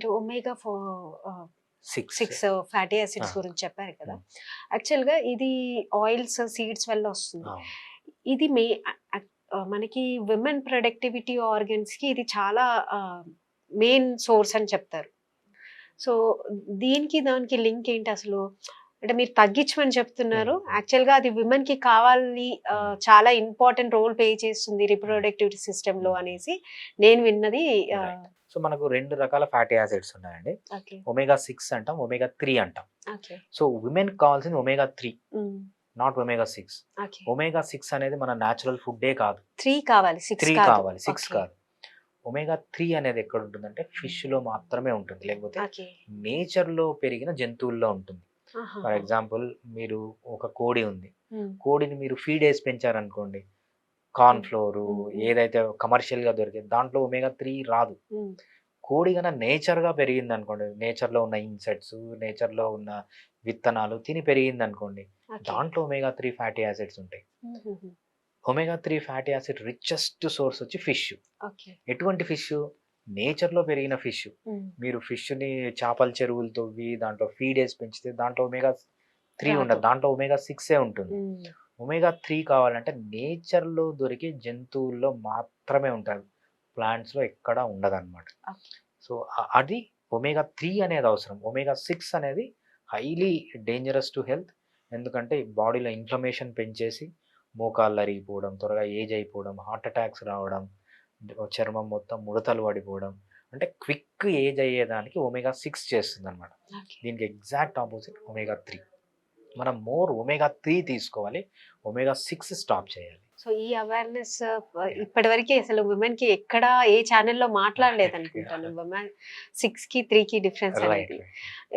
మీరు omega six. Six fatty acids గురించి చెప్పారు కదా. యాక్చువల్గా ఇది ఆయిల్స్ సీడ్స్ వల్ల వస్తుంది. ఇది మనకి విమెన్ ప్రొడక్టివిటీ ఆర్గన్స్ కి ఇది చాలా మెయిన్ సోర్స్ అని చెప్తారు. సో దీనికి దానికి లింక్ ఏంటి అసలు? అంటే మీరు తగ్గించమని చెప్తున్నారు, యాక్చువల్గా అది విమెన్ కి కావాలి, చాలా ఇంపార్టెంట్ రోల్ ప్లే చేస్తుంది రిప్రొడక్టివిటీ సిస్టమ్ లో అనేసి నేను విన్నది. సో మనకు 2 రకాల ఫ్యాటీ యాసిడ్స్ ఉన్నాయండి. ఒమేగా 6 అంటాం, ఒమేగా 3 అంటాం. సో విమెన్ కావాల్సింది ఒమేగా 3, నాట్ ఒమేగా 6. ఒమేగా 6 అనేది మన న్యాచురల్ ఫుడ్డే కాదు. 3 కావాలి, 3 కావాలి, 6 కాదు. ఒమేగా 3 అనేది ఎక్కడ ఉంటుందంటే ఫిష్ లో మాత్రమే ఉంటుంది, లేకపోతే నేచర్ లో పెరిగిన జంతువుల్లో ఉంటుంది. ఫర్ ఎగ్జాంపుల్ మీరు ఒక కోడి ఉంది, కోడిని మీరు ఫీడ్ వేసి పెంచారనుకోండి, కార్న్ ఫ్లోర్ ఏదైతే కమర్షియల్ గా దొరికేది దాంట్లో ఒమేగా 3 రాదు. కోడి కన్నా నేచర్ గా పెరిగింది అనుకోండి, నేచర్ లో ఉన్న ఇన్సెక్ట్స్, నేచర్ లో ఉన్న విత్తనాలు తిని పెరిగింది అనుకోండి, దాంట్లో ఒమేగా 3 ఫ్యాటీ యాసిడ్స్ ఉంటాయి. Omega 3 fatty acid richest source వచ్చి ఫిష్. ఎటువంటి ఫిష్? నేచర్ లో పెరిగిన ఫిష్. మీరు ఫిష్ ని చేపల చెరువులు తవ్వి దాంట్లో ఫీడ్ వేసి పెంచితే దాంట్లో ఒమేగా 3 ఉండదు, దాంట్లో ఒమేగా 6 ఉంటుంది. ఒమేగా 3 కావాలంటే నేచర్ లో దొరికే జంతువుల్లో మాత్రమే ఉంటుంది, ప్లాంట్స్ లో ఎక్కడా ఉండదు అనమాట. సో అది ఒమేగా 3 అనేది అవసరం. ఒమేగా 6 అనేది హైలీ డేంజరస్ టు హెల్త్. ఎందుకంటే బాడీలో ఇన్ఫ్లమేషన్ పెంచేసి మోకాళ్ళు అరిగిపోవడం, త్వరగా ఏజ్ అయిపోవడం, హార్ట్ అటాక్స్ రావడం, చర్మం మొత్తం ముడతలు పడిపోవడం, అంటే క్విక్ ఏజ్ అయ్యేదానికి ఒమేగా 6 చేస్తుంది అనమాట. దీనికి ఎగ్జాక్ట్ ఆపోజిట్ ఒమేగా 3. మనం మోర్ ఒమేగా 3 తీసుకోవాలి, ఒమేగా 6 స్టాప్ చేయాలి. సో ఈ అవేర్నెస్ ఇప్పటివరకు అసలు విమెన్ కి ఎక్కడ ఏ ఛానల్లో మాట్లాడలేదు అనుకుంటాను. విమెన్ 6 కి 3 కి డిఫరెన్స్ అనేది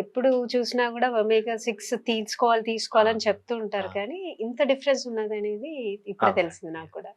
ఎప్పుడు చూసినా కూడా ఒమేగా 6 తీసుకోవాలని చెప్తూ ఉంటారు, కానీ ఇంత డిఫరెన్స్ ఉన్నది అనేది ఇప్పుడు తెలిసింది నాకు కూడా.